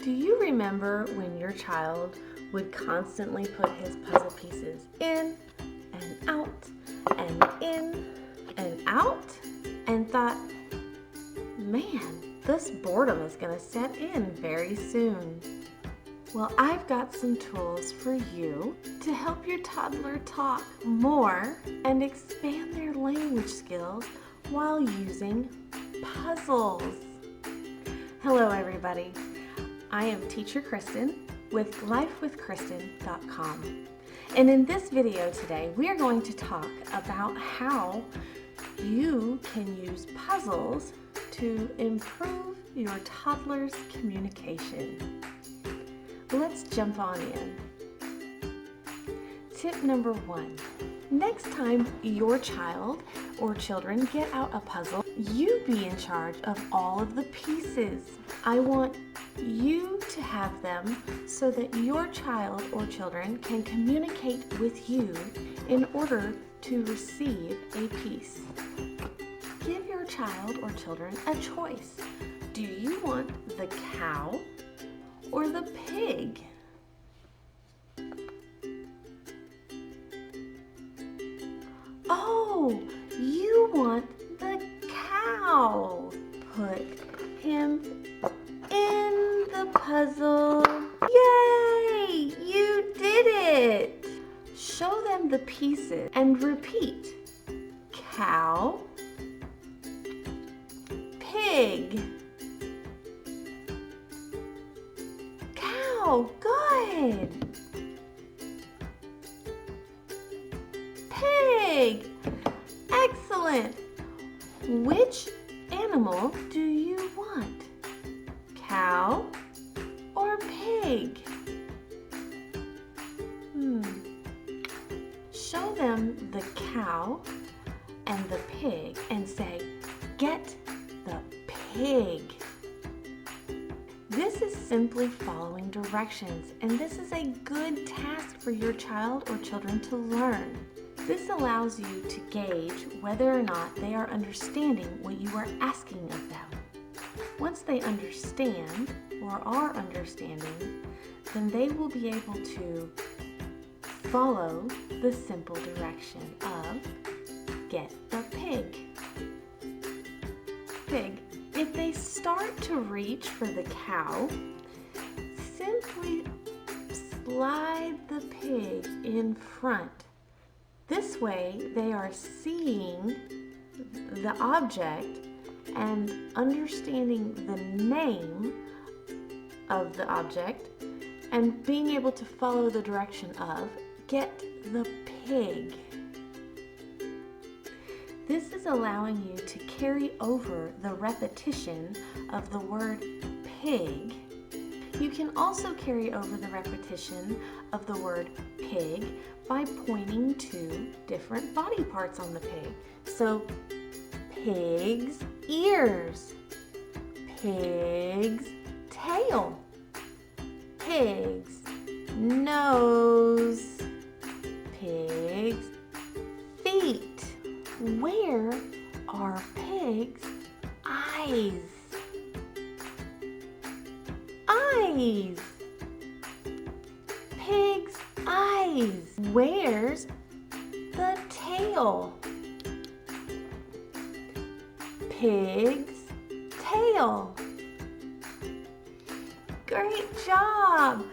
Do you remember when your child would constantly put his puzzle pieces in and out and in and out and thought, man, this boredom is going to set in very soon? Well, I've got some tools for you to help your toddler talk more and expand their language skills while using puzzles. Hello, everybody. I am Teacher Kristen with lifewithkristen.com. And in this video today, we are going to talk about how you can use puzzles to improve your toddler's communication. Let's jump on in. Tip number 1. Next time your child or children get out a puzzle, you be in charge of all of the pieces. I want you to have them so that your child or children can communicate with you in order to receive a piece. Give your child or children a choice. Do you want the cow or the pig? Oh, you want the cow. Put him in the puzzle. Yay! You did it! Show them the pieces and repeat. Cow, pig. Cow, good. Pig, excellent. Which animal do you want? Cow or pig? Show them the cow and the pig and say, get the pig. This is simply following directions, and this is a good task for your child or children to learn. This allows you to gauge whether or not they are understanding what you are asking of them. Once they understand or are understanding, then they will be able to follow the simple direction of get the pig. Pig. If they start to reach for the cow, simply slide the pig in front. This way they are seeing the object and understanding the name of the object and being able to follow the direction of get the pig. This is allowing you to carry over the repetition of the word pig. You can also carry over the repetition of the word pig by pointing to different body parts on the pig. So, pig's ears, pig's tail, pig's nose, pig's feet. Where are pig's eyes? Eyes. Pig's eyes. Where's the tail? Pig's tail. Great job.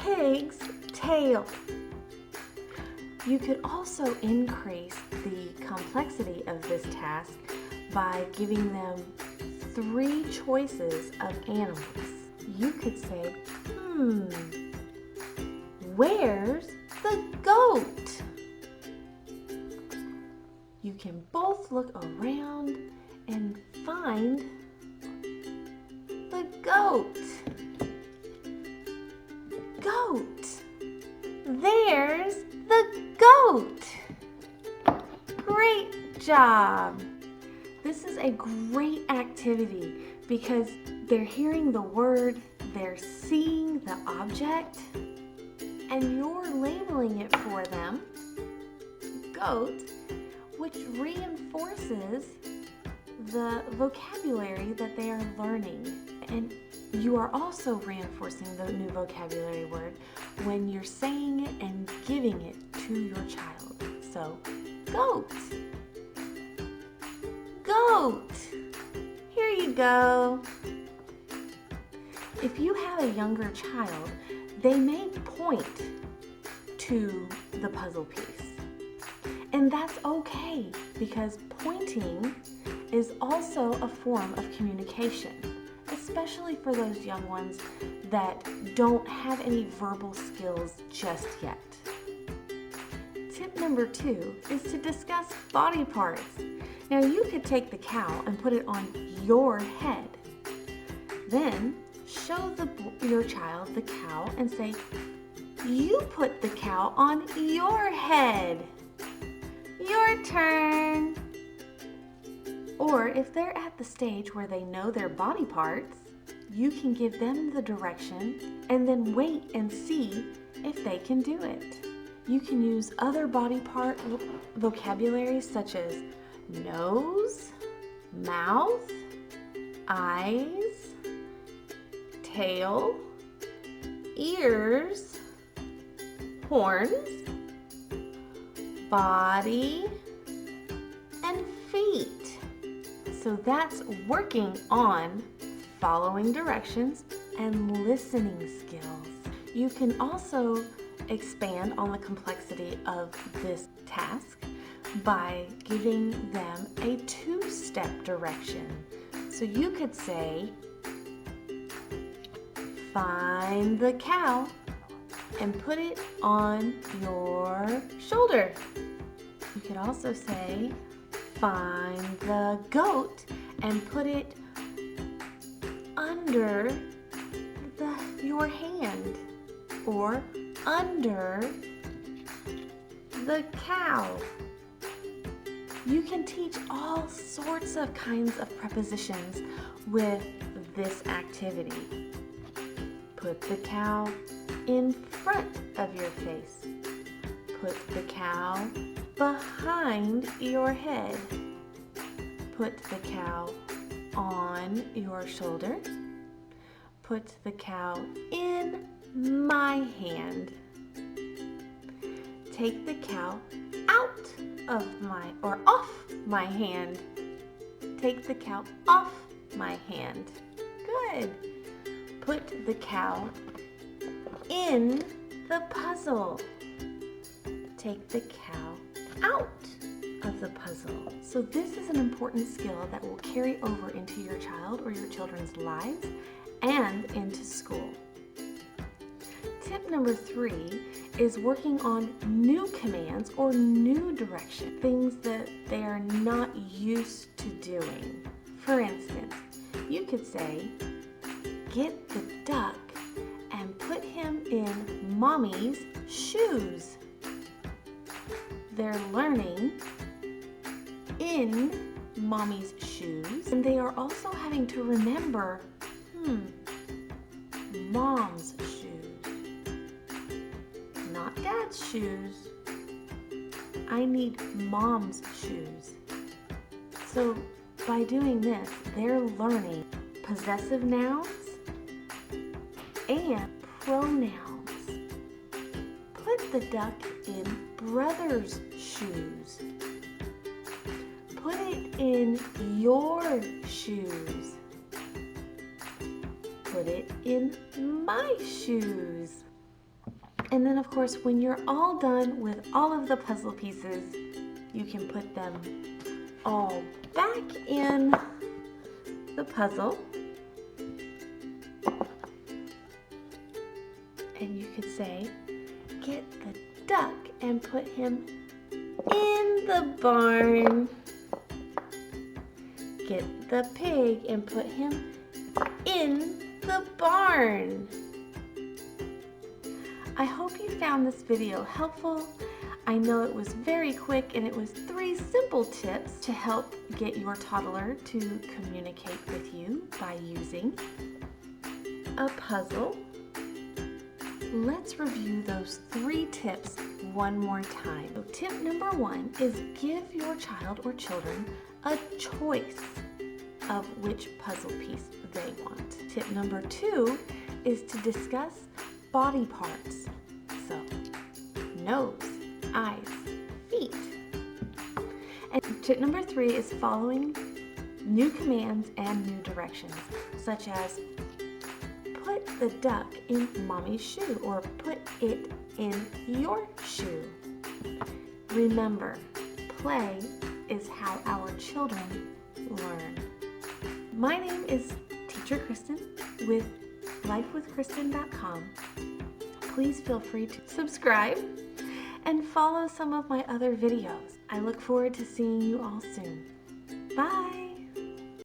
Pig's tail. You could also increase the complexity of this task by giving them 3 choices of animals. You could say, where's the goat? You can both look around and find the goat. Goat. There's the goat. Great job. This is a great activity because they're hearing the word, they're seeing the object, and you're labeling it for them, goat, which reinforces the vocabulary that they are learning. And you are also reinforcing the new vocabulary word when you're saying it and giving it to your child. So, goat. Goat. Here you go. If you have a younger child, they may point to the puzzle piece. And that's okay, because pointing is also a form of communication, especially for those young ones that don't have any verbal skills just yet. Tip number 2 is to discuss body parts. Now you could take the cow and put it on your head. Then show your child the cow and say, "You put the cow on your head. Your turn." Or if they're at the stage where they know their body parts, you can give them the direction and then wait and see if they can do it. You can use other body part vocabulary such as nose, mouth, eyes, tail, ears, horns, body, and feet. So that's working on following directions and listening skills. You can also expand on the complexity of this task by giving them a 2-step direction. So you could say, "Find the cow and put it on your shoulder." You could also say, "Find the goat and put it under your hand," or "under the cow." You can teach all sorts of kinds of prepositions with this activity. Put the cow in front of your face. Put the cow behind your head. Put the cow on your shoulder. Put the cow in my hand. Take the cow out of off my hand. Take the cow off my hand. Good. Put the cow in the puzzle. Take the cow out of the puzzle. So this is an important skill that will carry over into your child or your children's lives and into school. Tip number 3 is working on new commands or new direction, things that they are not used to doing. For instance, you could say, "Get the duck and put him in mommy's shoes." They're learning in mommy's shoes, and they are also having to remember, mom's shoes, not dad's shoes. I need mom's shoes. So by doing this, they're learning possessive nouns and pronouns. Put the duck in brother's shoes. Put it in your shoes. Put it in my shoes. And then, of course, when you're all done with all of the puzzle pieces, you can put them all back in the puzzle. And you could say, "Get the duck and put him in the barn. Get the pig and put him in the barn." I hope you found this video helpful. I know it was very quick, and it was 3 simple tips to help get your toddler to communicate with you by using a puzzle. Let's review those 3 tips one more time. So tip number 1 is give your child or children a choice of which puzzle piece they want. Tip number 2 is to discuss body parts. So, nose, eyes, feet. And tip number 3 is following new commands and new directions, such as put the duck in mommy's shoe or put it in your shoe. Remember, play is how our children learn. My name is Teacher Kristen with lifewithkristen.com. Please feel free to subscribe and follow some of my other videos. I look forward to seeing you all soon. Bye!